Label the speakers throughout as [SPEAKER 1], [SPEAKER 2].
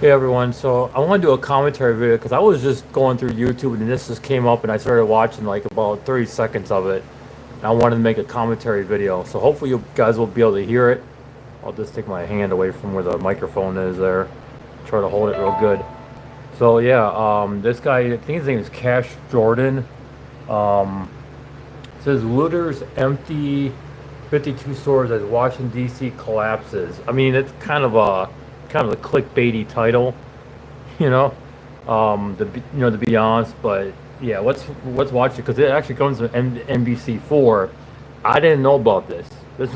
[SPEAKER 1] Hey everyone, so I want to do a commentary video because I was just going through YouTube and this just came up and I started watching like about 30 seconds of it. And I wanted to make a commentary video, so hopefully you guys will be able to hear it. I'll just take my hand away from where the microphone is there. Try to hold it real good. So yeah, this guy, I think his name is Cash Jordan. It says looters empty 52 stores as Washington D.C. collapses. I mean, it's kind of a clickbaity title, you know. To be honest, but yeah, let's watch it because it actually comes from NBC4. I didn't know about this. This is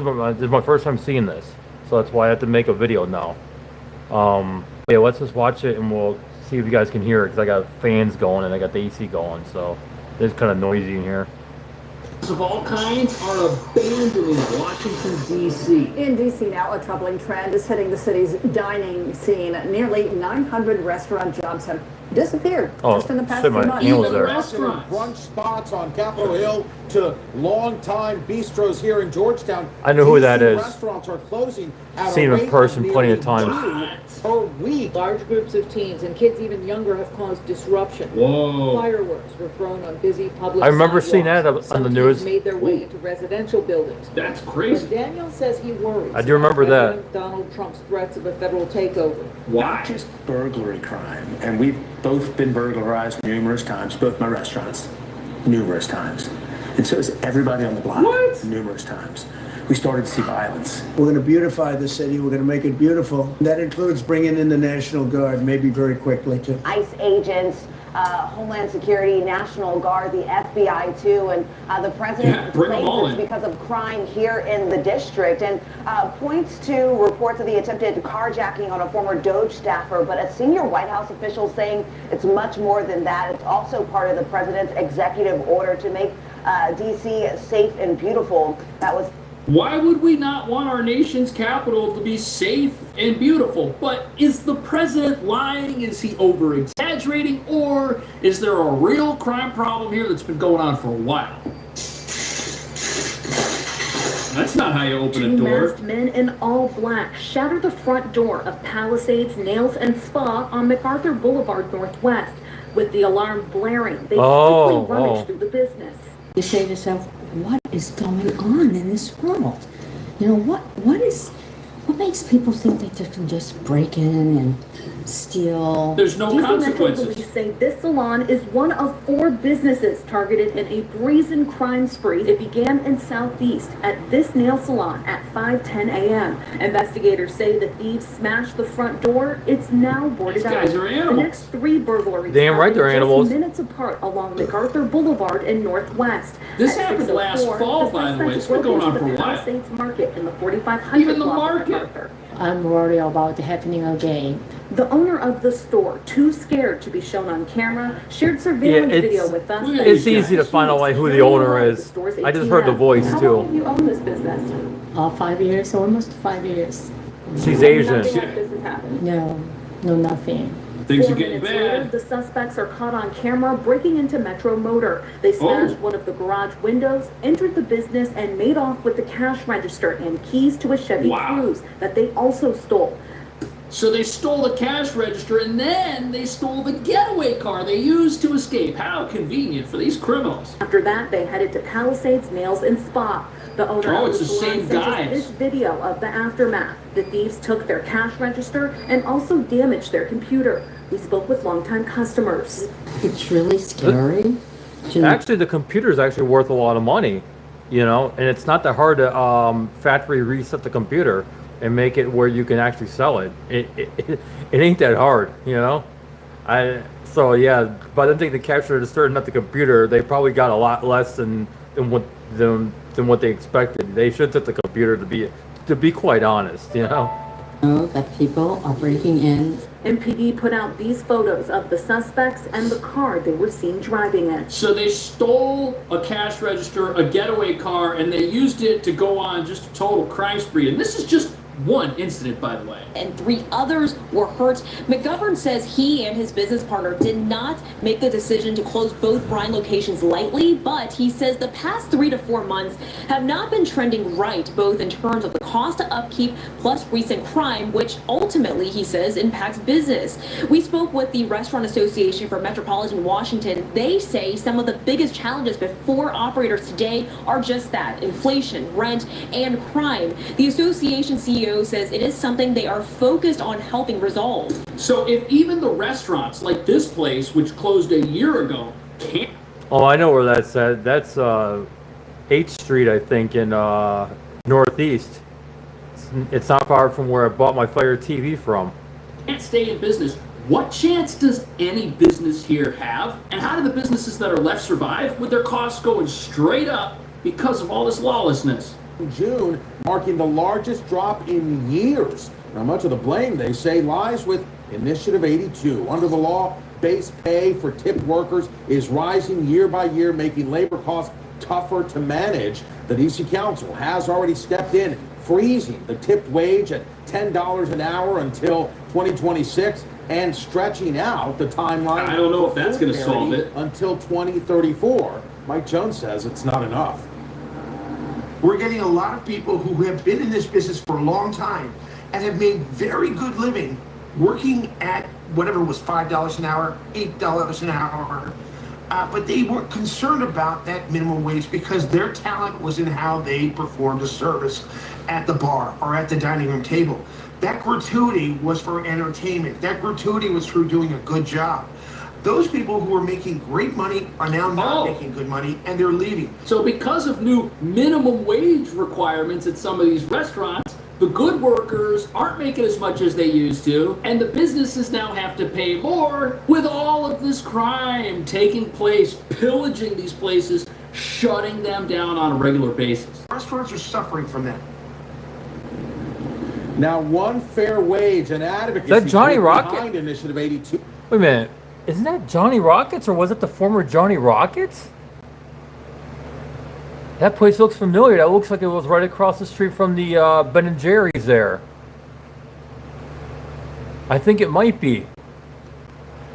[SPEAKER 1] my first time seeing this, so that's why I have to make a video now. Yeah, let's just watch it and we'll see if you guys can hear it because I got fans going and I got the AC going, so it's kind of noisy in here.
[SPEAKER 2] Of all kinds are abandoning Washington, D.C.
[SPEAKER 3] In D.C. now, a troubling trend is hitting the city's dining scene. Nearly 900 restaurant jobs have disappeared just in the past few months.
[SPEAKER 2] Even
[SPEAKER 4] Restaurants. Brunch spots on Capitol Hill to long-time bistros here in Georgetown.
[SPEAKER 1] I know who that is.
[SPEAKER 4] Restaurants are closing at
[SPEAKER 1] Seen him
[SPEAKER 4] a
[SPEAKER 1] in
[SPEAKER 4] rate
[SPEAKER 1] person
[SPEAKER 4] of
[SPEAKER 1] plenty of
[SPEAKER 4] nearly
[SPEAKER 1] times.
[SPEAKER 4] 2 per week.
[SPEAKER 5] Large groups of teens and kids even younger have caused disruption.
[SPEAKER 2] Whoa.
[SPEAKER 5] Fireworks were thrown on busy public
[SPEAKER 1] I remember seeing that
[SPEAKER 5] sidewalks.
[SPEAKER 1] on the
[SPEAKER 5] Some
[SPEAKER 1] news.
[SPEAKER 5] teens made their way into residential buildings.
[SPEAKER 2] That's
[SPEAKER 5] But
[SPEAKER 2] crazy.
[SPEAKER 5] Daniel says he worries.
[SPEAKER 1] I do remember
[SPEAKER 5] about
[SPEAKER 1] that.
[SPEAKER 5] President Donald Trump's threats of a federal takeover.
[SPEAKER 2] Why?
[SPEAKER 6] Not just burglary crime, and we've both been burglarized numerous times, both my restaurants, numerous times. And so is everybody on the block,
[SPEAKER 2] What?
[SPEAKER 6] numerous times. We started to see violence.
[SPEAKER 7] We're going to beautify the city. We're going to make it beautiful. That includes bringing in the National Guard, maybe very quickly, too.
[SPEAKER 8] ICE agents, Homeland Security, National Guard, the FBI too, and the president
[SPEAKER 2] bring them all
[SPEAKER 8] claims
[SPEAKER 2] in.
[SPEAKER 8] it's because of crime here in the district, and points to reports of the attempted carjacking on a former Doge staffer, but a senior White House official saying it's much more than that. It's also part of the president's executive order to make D.C. safe and beautiful. That was
[SPEAKER 2] Why would we not want our nation's capital to be safe and beautiful? But is the president lying? Is he over exaggerating? Or is there a real crime problem here that's been going on for a while? That's not how you open a
[SPEAKER 9] Two
[SPEAKER 2] door.
[SPEAKER 9] masked men in all black shattered the front door of Palisades Nails and Spa on MacArthur Boulevard Northwest. With the alarm blaring, they quickly rummaged through the business.
[SPEAKER 10] You say to yourself, what is going on in this world? You know, what makes people think that they can just break in and steal?
[SPEAKER 2] There's no
[SPEAKER 9] DC Metro
[SPEAKER 2] consequences.
[SPEAKER 9] police say this salon is one of 4 businesses targeted in a brazen crime spree. It began in Southeast at this nail salon at 5:10 a.m. Investigators say the thieves smashed the front door. It's now boarded
[SPEAKER 2] These guys
[SPEAKER 9] up.
[SPEAKER 2] are
[SPEAKER 9] The
[SPEAKER 2] animals.
[SPEAKER 9] next 3 burglaries
[SPEAKER 1] Damn right they're
[SPEAKER 9] happened
[SPEAKER 1] animals.
[SPEAKER 9] just minutes apart along MacArthur Boulevard in Northwest.
[SPEAKER 2] This
[SPEAKER 9] At
[SPEAKER 2] happened last
[SPEAKER 9] 6:04,
[SPEAKER 2] fall, by the way.
[SPEAKER 9] suspects
[SPEAKER 2] It's been
[SPEAKER 9] broke
[SPEAKER 2] going on
[SPEAKER 9] into
[SPEAKER 2] for a
[SPEAKER 9] the
[SPEAKER 2] while.
[SPEAKER 9] Palisades Market in the 4500
[SPEAKER 2] Even the
[SPEAKER 9] block of
[SPEAKER 2] market.
[SPEAKER 9] MacArthur.
[SPEAKER 10] I'm worried about happening again.
[SPEAKER 9] The owner of the store, too scared to be shown on camera, shared surveillance
[SPEAKER 1] Yeah,
[SPEAKER 9] video with us.
[SPEAKER 2] Look at
[SPEAKER 9] that
[SPEAKER 2] these
[SPEAKER 1] It's easy to
[SPEAKER 9] shows
[SPEAKER 1] find out like who the
[SPEAKER 9] security
[SPEAKER 1] owner
[SPEAKER 9] around the
[SPEAKER 1] is.
[SPEAKER 9] store's
[SPEAKER 1] I just heard the
[SPEAKER 9] ATM.
[SPEAKER 1] voice
[SPEAKER 9] How
[SPEAKER 1] too.
[SPEAKER 9] long have you owned this business?
[SPEAKER 10] 5 years, almost 5 years.
[SPEAKER 1] She's Asian.
[SPEAKER 9] Nothing like this has happened.
[SPEAKER 10] No, nothing.
[SPEAKER 2] Things
[SPEAKER 9] 4
[SPEAKER 2] are getting
[SPEAKER 9] minutes later,
[SPEAKER 2] bad.
[SPEAKER 9] the suspects are caught on camera breaking into Metro Motor. They smashed one of the garage windows, entered the business, and made off with the cash register and keys to a Chevy
[SPEAKER 2] Wow.
[SPEAKER 9] Cruze that they also stole.
[SPEAKER 2] So they stole the cash register and then they stole the getaway car they used to escape. How convenient for these criminals.
[SPEAKER 9] After that, they headed to Palisades Nails and Spa. The owner
[SPEAKER 2] Oh,
[SPEAKER 9] of
[SPEAKER 2] it's
[SPEAKER 9] the
[SPEAKER 2] the
[SPEAKER 9] salon
[SPEAKER 2] same
[SPEAKER 9] sent us
[SPEAKER 2] guys.
[SPEAKER 9] this video of the aftermath. The thieves took their cash register and also damaged their computer. We spoke with longtime customers.
[SPEAKER 10] It's really scary.
[SPEAKER 1] Actually, the computer is actually worth a lot of money, you know, and it's not that hard to factory reset the computer and make it where you can actually sell it. It ain't that hard, you know. So yeah, by the time they captured the store, not the computer, they probably got a lot less than what they expected. They should take the computer to be quite honest, you know.
[SPEAKER 10] Know that people are breaking in.
[SPEAKER 9] MPD put out these photos of the suspects and the car they were seen driving in.
[SPEAKER 2] So they stole a cash register, a getaway car, and they used it to go on just a total crime spree. And this is just one incident, by the way.
[SPEAKER 9] And 3 others were hurt. McGovern says he and his business partner did not make the decision to close both brine locations lightly, but he says the past 3 to 4 months have not been trending right, both in terms of the cost to upkeep plus recent crime, which ultimately, he says, impacts business. We spoke with the Restaurant Association for Metropolitan Washington. They say some of the biggest challenges before operators today are just that: inflation, rent, and crime. The association CEO says it is something they are focused on helping resolve.
[SPEAKER 2] So if even the restaurants like this place, which closed a year ago, can't...
[SPEAKER 1] Oh, I know where that's at. That's 8th Street, I think, in Northeast. It's not far from where I bought my Fire TV from.
[SPEAKER 2] Can't stay in business, what chance does any business here have? And how do the businesses that are left survive with their costs going straight up because of all this lawlessness?
[SPEAKER 4] In June, marking the largest drop in years. Now, much of the blame, they say, lies with Initiative 82. Under the law, base pay for tipped workers is rising year by year, making labor costs tougher to manage. The D.C. Council has already stepped in, freezing the tipped wage at $10 an hour until 2026 and stretching out the timeline.
[SPEAKER 2] I don't know if that's going to solve it.
[SPEAKER 4] Until 2034. Mike Jones says it's not enough.
[SPEAKER 11] We're getting a lot of people who have been in this business for a long time and have made very good living working at whatever was $5 an hour, $8 an hour. But they weren't concerned about that minimum wage because their talent was in how they performed a service at the bar or at the dining room table. That gratuity was for entertainment. That gratuity was for doing a good job. Those people who were making great money are now not making good money, and they're leaving.
[SPEAKER 2] So because of new minimum wage requirements at some of these restaurants, the good workers aren't making as much as they used to, and the businesses now have to pay more with all of this crime taking place, pillaging these places, shutting them down on a regular basis.
[SPEAKER 11] Restaurants are suffering from that.
[SPEAKER 4] Now, one fair wage and advocacy
[SPEAKER 1] Is that Johnny Rocket?
[SPEAKER 4] behind Initiative 82.
[SPEAKER 1] Wait a minute. Isn't that Johnny Rockets, or was it the former Johnny Rockets? That place looks familiar. That looks like it was right across the street from the Ben & Jerry's there. I think it might be.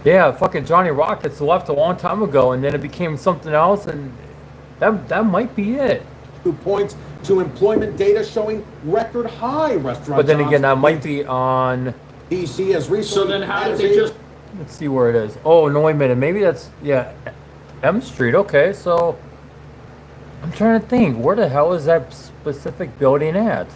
[SPEAKER 1] Yeah, fucking Johnny Rockets left a long time ago, and then it became something else, and that might be it.
[SPEAKER 4] 2 points to employment data showing record high restaurant
[SPEAKER 1] But then
[SPEAKER 4] jobs.
[SPEAKER 1] again, that might be on...
[SPEAKER 4] DC has recently...
[SPEAKER 2] So then how did they just...
[SPEAKER 1] Let's see where it is. Oh, no, wait a minute. Maybe that's... Yeah, M Street. Okay, so... I'm trying to think. Where the hell is that specific building at?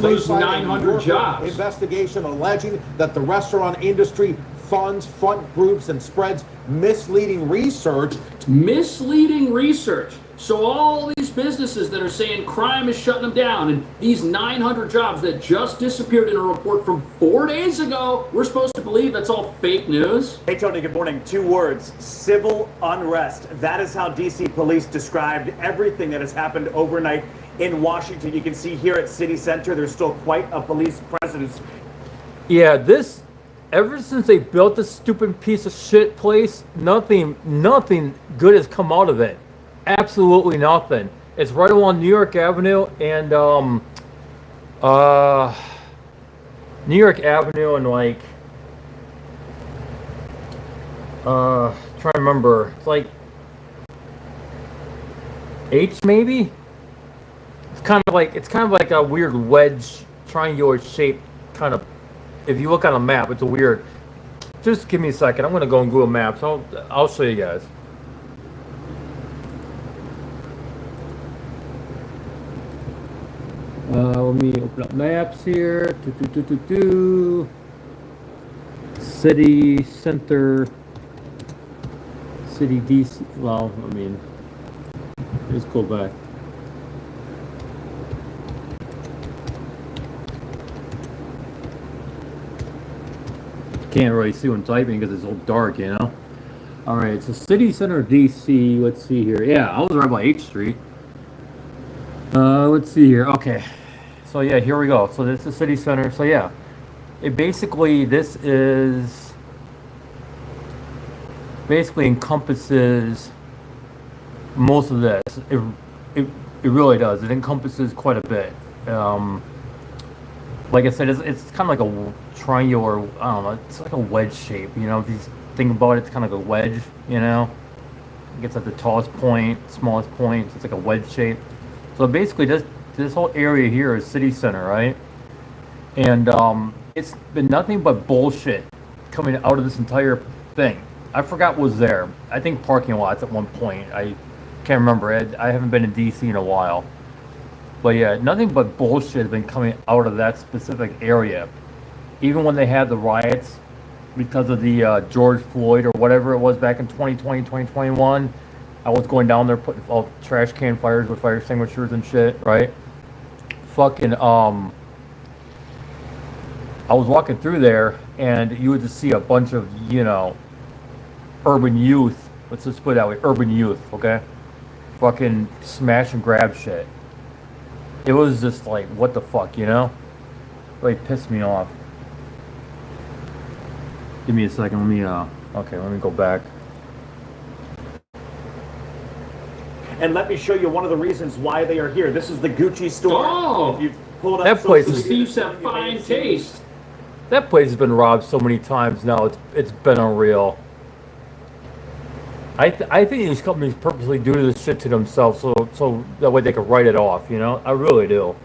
[SPEAKER 2] lose 900 jobs.
[SPEAKER 4] Investigation alleging that the restaurant industry funds front groups and spreads misleading research.
[SPEAKER 2] Misleading research. So all these businesses that are saying crime is shutting them down, and these 900 jobs that just disappeared in a report from 4 days ago, we're supposed to believe that's all fake news?
[SPEAKER 12] Hey, Tony, good morning. 2 words: civil unrest. That is how D.C. police described everything that has happened overnight in Washington. You can see here at City Center, there's still quite a police presence.
[SPEAKER 1] Yeah, this... Ever since they built this stupid piece of shit place, nothing good has come out of it. Absolutely nothing. It's right along New York Avenue and New York Avenue and like trying to remember. It's like H maybe? It's kind of like a weird wedge triangular shape kind of. If you look on a map, it's a weird. Just give me a second. I'm gonna go on Google Maps. I'll show you guys. Let me open up maps here. City Center. City DC. Well, I mean, let's go back. Can't really see what I'm typing because it's all dark, you know? Alright, so City Center DC, let's see here. Yeah, I was right by 8th Street. Let's see here. Okay. So yeah, here we go. So this is City Center. So yeah. This basically encompasses most of this. It really does. It encompasses quite a bit. Like I said, it's kind of like a triangular. I don't know. It's like a wedge shape. You know, if you think about it, it's kind of like a wedge. You know, it gets at the tallest point, smallest point. So it's like a wedge shape. So basically, this whole area here is city center, right? And it's been nothing but bullshit coming out of this entire thing. I forgot what was there. I think parking lots at one point. I can't remember. I haven't been in DC in a while. But yeah, nothing but bullshit has been coming out of that specific area. Even when they had the riots because of the George Floyd or whatever it was back in 2020, 2021, I was going down there putting all trash can fires with fire extinguishers and shit, right? Fucking, I was walking through there and you would just see a bunch of, you know, urban youth. Let's just put it that way, urban youth, okay? Fucking smash and grab shit. It was just like, what the fuck, you know? Really pissed me off. Give me a second, let me go back.
[SPEAKER 12] And let me show you one of the reasons why they are here. This is the Gucci store.
[SPEAKER 2] Oh!
[SPEAKER 12] If you've pulled up
[SPEAKER 1] That place
[SPEAKER 2] The
[SPEAKER 1] is-
[SPEAKER 2] thieves have fine taste.
[SPEAKER 1] That place has been robbed so many times now, it's been unreal. I think these companies purposely do this shit to themselves so that way they can write it off, you know? I really do.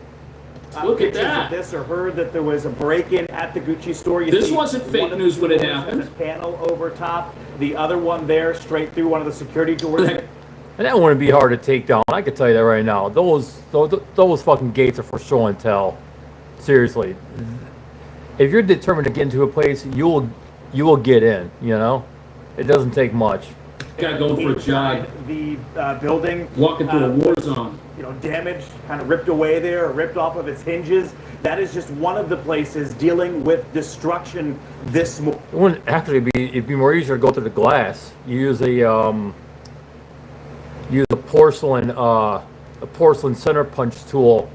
[SPEAKER 2] Look at
[SPEAKER 12] Pictures
[SPEAKER 2] that.
[SPEAKER 12] of this or heard that there was a break-in at the Gucci store. You
[SPEAKER 2] This
[SPEAKER 12] see
[SPEAKER 2] wasn't fake
[SPEAKER 12] one of the
[SPEAKER 2] news when it
[SPEAKER 12] doors has
[SPEAKER 2] happened.
[SPEAKER 12] a panel over top. The other one there, straight through one of the security doors.
[SPEAKER 1] And that wouldn't be hard to take down. I can tell you that right now. Those fucking gates are for show and tell. Seriously. If you're determined to get into a place, you will get in, you know? It doesn't take much.
[SPEAKER 2] Guy going for a jog.
[SPEAKER 12] The building.
[SPEAKER 2] Walking through a war zone.
[SPEAKER 12] You know, damaged, kind of ripped away there, or ripped off of its hinges. That is just one of the places dealing with destruction this morning.
[SPEAKER 1] It wouldn't actually it'd be more easier to go through the glass. You use a porcelain center punch tool.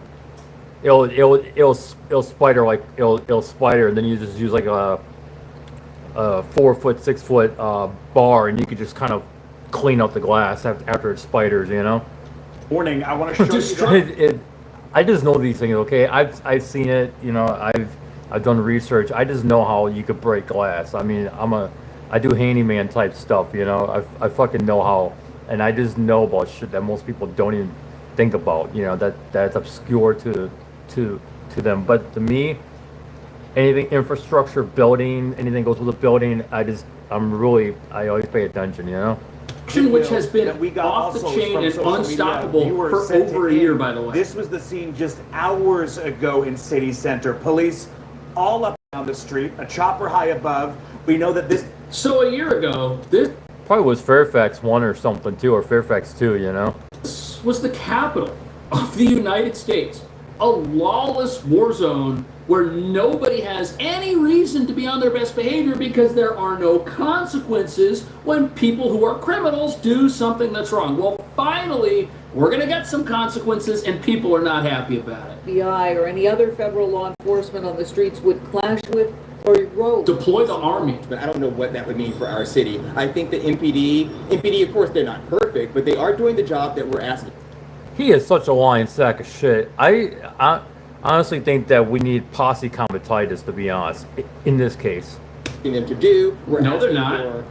[SPEAKER 1] It'll spider it'll spider, and then you just use like a 4 foot, 6 foot bar, and you could just kind of clean out the glass after it spiders, you know.
[SPEAKER 12] Warning, I want to show you.
[SPEAKER 1] I just know these things, okay? I've seen it, you know. I've done research. I just know how you could break glass. I mean, I do handyman type stuff, you know. I fucking know how, and I just know about shit that most people don't even think about, you know. That's obscure to them. But to me, anything infrastructure, building, anything goes with a building, I always pay attention, you know.
[SPEAKER 2] Which has been off the chain and unstoppable for over a year, by the way.
[SPEAKER 12] This was the scene just hours ago in City Center. Police all up and down the street, a chopper high above. We know that this.
[SPEAKER 2] So a year ago, this
[SPEAKER 1] Probably was Fairfax 1 or something too, or Fairfax 2, you know.
[SPEAKER 2] was the capital of the United States. A lawless war zone where nobody has any reason to be on their best behavior because there are no consequences when people who are criminals do something that's wrong. Well, finally, we're going to get some consequences, and people are not happy about it.
[SPEAKER 5] FBI or any other federal law enforcement on the streets would clash with or erode.
[SPEAKER 2] Deploy the army.
[SPEAKER 13] But I don't know what that would mean for our city. I think the MPD, of course, they're not perfect, but they are doing the job that we're asking.
[SPEAKER 1] He is such a lying sack of shit. I honestly think that we need posse comitatus, to be honest, in this case.
[SPEAKER 13] Them to do. We're
[SPEAKER 2] No, they're
[SPEAKER 13] asking
[SPEAKER 2] not.
[SPEAKER 13] for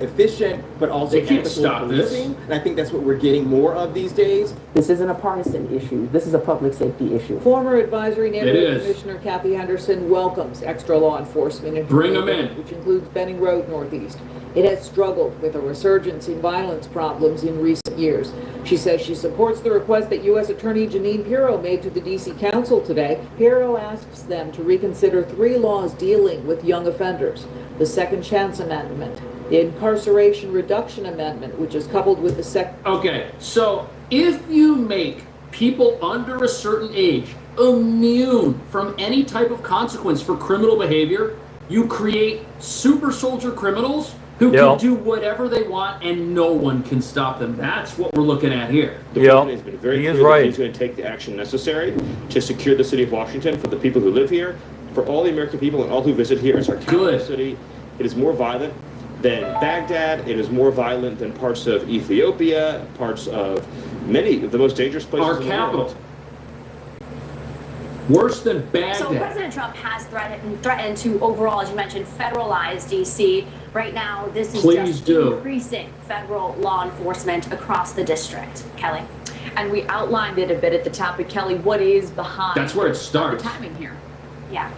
[SPEAKER 13] efficient, but also
[SPEAKER 2] They can't
[SPEAKER 13] ethical
[SPEAKER 2] stop this.
[SPEAKER 13] policing. And I think that's what we're getting more of these days.
[SPEAKER 14] This isn't a partisan issue. This is a public safety issue.
[SPEAKER 5] Former Advisory Neighborhood
[SPEAKER 2] is.
[SPEAKER 5] Commissioner Kathy Henderson welcomes extra law enforcement in her
[SPEAKER 2] Bring 'em
[SPEAKER 5] neighborhood,
[SPEAKER 2] in.
[SPEAKER 5] which includes Benning Road Northeast. It has struggled with a resurgence in violence problems in recent years. She says she supports the request that U.S. Attorney Jeanine Pirro made to the D.C. Council today. Pirro asks them to reconsider 3 laws dealing with young offenders: the Second Chance Amendment, the Incarceration Reduction Amendment, which is coupled with the
[SPEAKER 2] Okay, so if you make people under a certain age immune from any type of consequence for criminal behavior, you create super soldier criminals who can do whatever they want and no one can stop them. That's what we're looking at here.
[SPEAKER 15] The president has been very clear that he's going to take the action necessary to secure the city of Washington for the people who live here, for all the American people and all who visit here. It's our capital city. It is more violent than Baghdad. It is more violent than parts of Ethiopia, parts of many of the most dangerous places
[SPEAKER 2] Our
[SPEAKER 15] in the
[SPEAKER 2] capital.
[SPEAKER 15] world.
[SPEAKER 2] Worse than Baghdad.
[SPEAKER 16] So President Trump has threatened to overall, as you mentioned, federalize D.C. Right now, this is just increasing federal law enforcement across the district. Kelly?
[SPEAKER 5] And we outlined it a bit at the top, but Kelly, what is behind?
[SPEAKER 2] That's where it starts.
[SPEAKER 5] The timing here.
[SPEAKER 16] Yeah.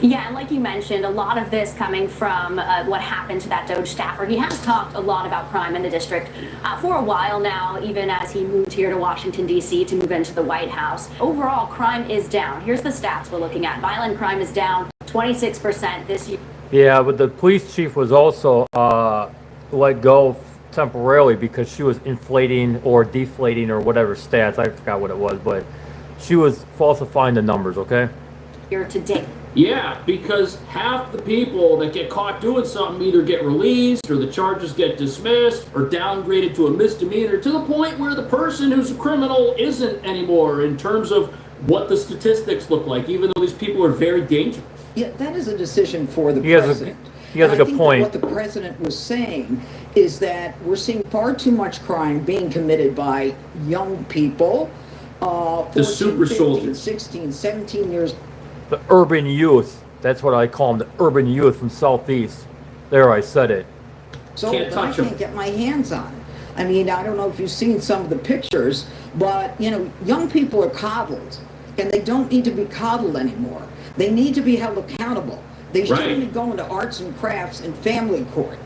[SPEAKER 16] Yeah, and like you mentioned, a lot of this coming from what happened to that Doge staffer. He has talked a lot about crime in the district for a while now, even as he moved here to Washington, D.C. to move into the White House. Overall, crime is down. Here's the stats we're looking at. Violent crime is down 26% this year.
[SPEAKER 1] Yeah, but the police chief was also let go temporarily because she was inflating or deflating or whatever stats. I forgot what it was, but she was falsifying the numbers, okay?
[SPEAKER 16] Year to date.
[SPEAKER 2] Yeah, because half the people that get caught doing something either get released or the charges get dismissed or downgraded to a misdemeanor to the point where the person who's a criminal isn't anymore in terms of what the statistics look like, even though these people are very dangerous.
[SPEAKER 17] Yeah, that is a decision for the
[SPEAKER 1] president. He has a good point.
[SPEAKER 17] What the president was saying is that we're seeing far too much crime being committed by young people, 14,
[SPEAKER 2] super
[SPEAKER 17] 15,
[SPEAKER 2] soldiers.
[SPEAKER 17] 16, 17 years.
[SPEAKER 1] The urban youth. That's what I call them, the urban youth from Southeast. There, I said it.
[SPEAKER 17] So that I can't get my hands on. I mean, I don't know if you've seen some of the pictures, but, you know, young people are coddled, and they don't need to be coddled anymore. They need to be held accountable. They shouldn't be going to arts and crafts and family court.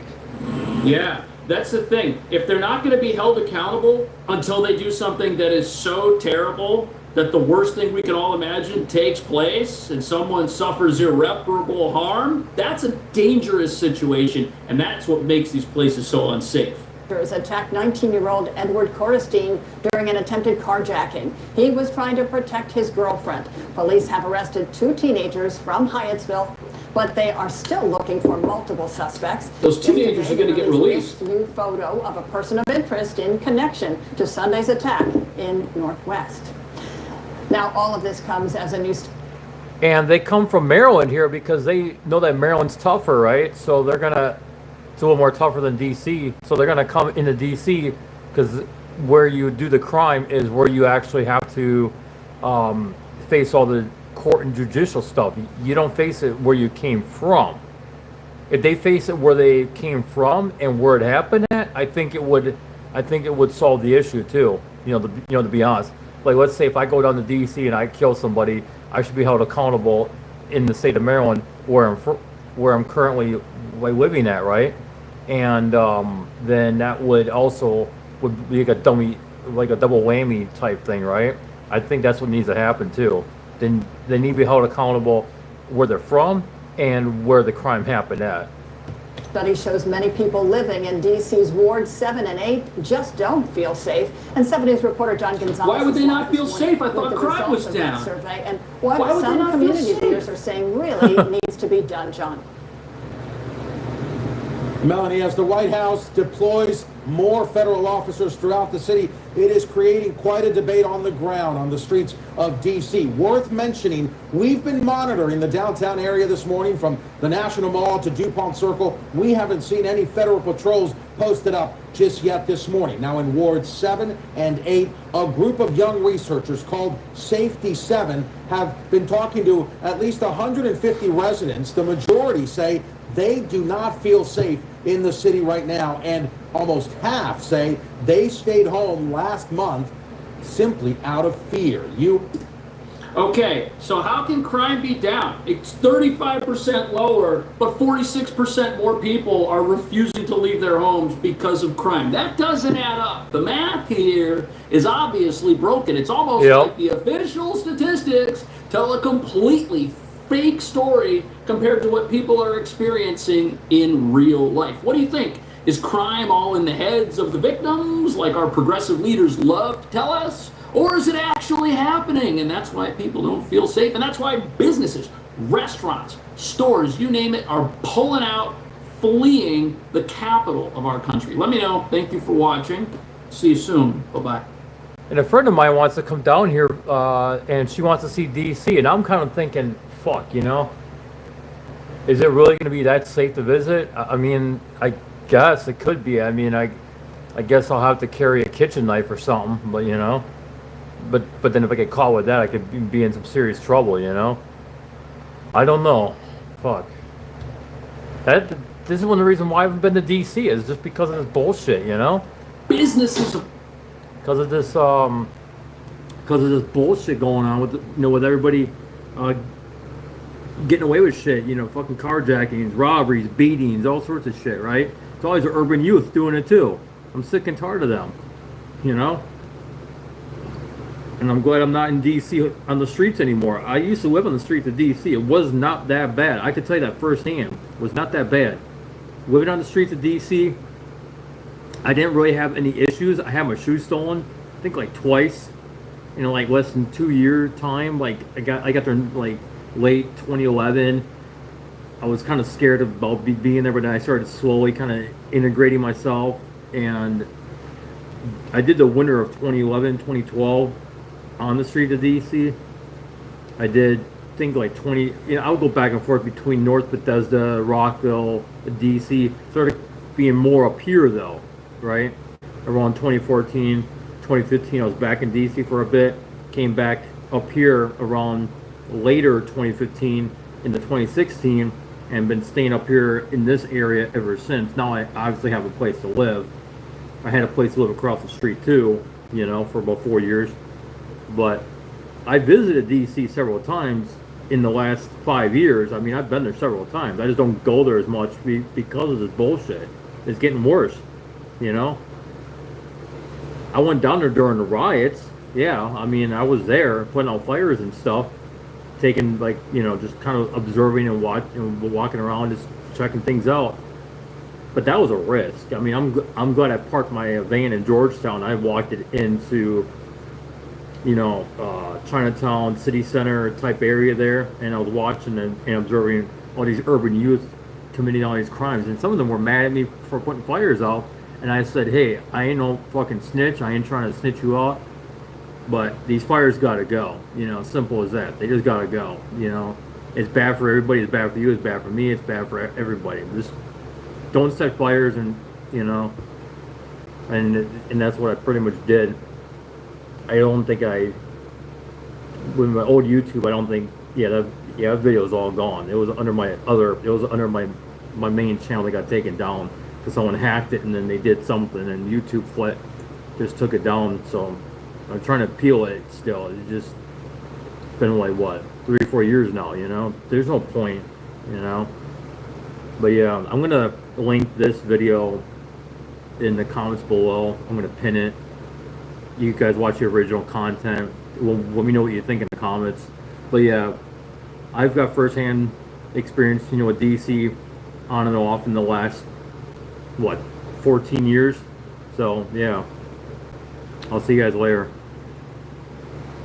[SPEAKER 2] Yeah, that's the thing. If they're not going to be held accountable until they do something that is so terrible that the worst thing we can all imagine takes place and someone suffers irreparable harm, that's a dangerous situation, and that's what makes these places so unsafe.
[SPEAKER 3] Attacked 19-year-old Edward Corristine during an attempted carjacking. He was trying to protect his girlfriend. Police have arrested 2 teenagers from Hyattsville, but they are still looking for multiple suspects.
[SPEAKER 2] Those teenagers are going to get released.
[SPEAKER 3] This new photo of a person of interest in connection to Sunday's attack in Northwest. Now, all of this comes as a new...
[SPEAKER 1] And they come from Maryland here because they know that Maryland's tougher, right? So they're going to... It's a little more tougher than D.C. So they're going to come into D.C. because where you do the crime is where you actually have to face all the court and judicial stuff. You don't face it where you came from. If they face it where they came from and where it happened at, I think it would solve the issue too. To be honest, like let's say if I go down to D.C. and I kill somebody, I should be held accountable in the state of Maryland where I'm currently living at, right? And then that would be like a double whammy type thing, right? I think that's what needs to happen too. Then they need to be held accountable where they're from and where the crime happened at.
[SPEAKER 3] Study shows many people living in D.C.'s Ward 7 and 8 just don't feel safe. And 7 News reporter John Gonzalez.
[SPEAKER 2] Why would they not feel safe? I thought crime was down.
[SPEAKER 3] Survey and what some community leaders are saying really needs to be done, John.
[SPEAKER 4] Melanie, as the White House deploys more federal officers throughout the city, it is creating quite a debate on the ground, on the streets of D.C. Worth mentioning, we've been monitoring the downtown area this morning from the National Mall to DuPont Circle. We haven't seen any federal patrols posted up just yet this morning. Now in Wards 7 and 8, a group of young researchers called Safety 7 have been talking to at least 150 residents. The majority say they do not feel safe in the city right now, and almost half say they stayed home last month simply out of fear.
[SPEAKER 2] Okay, so how can crime be down? It's 35% lower, but 46% more people are refusing to leave their homes because of crime. That doesn't add up. The math here is obviously broken. It's almost like the official statistics tell a completely fake story compared to what people are experiencing in real life. What do you think? Is crime all in the heads of the victims, like our progressive leaders love to tell us? Or is it actually happening? And that's why people don't feel safe. And that's why businesses, restaurants, stores, you name it, are pulling out, fleeing the capital of our country. Let me know. Thank you for watching. See you soon. Bye-bye.
[SPEAKER 1] And a friend of mine wants to come down here and she wants to see DC. And I'm kind of thinking, fuck, is it really going to be that safe to visit? I mean, I guess it could be. I mean, I guess I'll have to carry a kitchen knife or something, but but then if I get caught with that, I could be in some serious trouble, you know? I don't know. Fuck. This is one of the reasons why I haven't been to DC, is just because of this bullshit, you know?
[SPEAKER 2] Businesses.
[SPEAKER 1] Because of this bullshit going on with, with everybody getting away with shit, fucking carjackings, robberies, beatings, all sorts of shit, right? It's always the urban youth doing it too. I'm sick and tired of them, And I'm glad I'm not in DC on the streets anymore. I used to live on the streets of DC. It was not that bad. I could tell you that firsthand. It was not that bad. Living on the streets of DC, I didn't really have any issues. I had my shoes stolen, I think like twice, like less than 2 year time. Like I got there like late 2011. I was kind of scared about being there, but then I started slowly kind of integrating myself, and I did the winter of 2011, 2012 on the street of DC. I did think like 20, I would go back and forth between North Bethesda, Rockville, DC, started being more up here though, right? Around 2014, 2015, I was back in DC for a bit, came back up here around later 2015 into 2016, and been staying up here in this area ever since. Now I obviously have a place to live. I had a place to live across the street too, for about 4 years. But I visited DC several times in the last 5 years. I mean, I've been there several times. I just don't go there as much because of this bullshit. It's getting worse, I went down there during the riots. Yeah, I mean, I was there putting out fires and stuff, taking just kind of observing and walking around, just checking things out. But that was a risk. I mean, I'm glad I parked my van in Georgetown. I walked it into Chinatown, city center type area there, and I was watching and observing all these urban youth committing all these crimes, and some of them were mad at me for putting fires out, and I said, hey, I ain't no fucking snitch, I ain't trying to snitch you out, but these fires gotta go, simple as that. They just gotta go, it's bad for everybody, it's bad for you, it's bad for me, it's bad for everybody. Just don't set fires, and and that's what I pretty much did. I don't think with my old YouTube, I don't think, that video is all gone. It was under my my main channel that got taken down because someone hacked it, and then they did something, and YouTube just took it down. So I'm trying to peel it still. It's been like, what, 3 or 4 years now, There's no point, But yeah, I'm going to link this video in the comments below. I'm going to pin it. You guys watch the original content. Let me know what you think in the comments. But yeah, I've got firsthand experience, with DC on and off in the last, 14 years. So yeah, I'll see you guys later.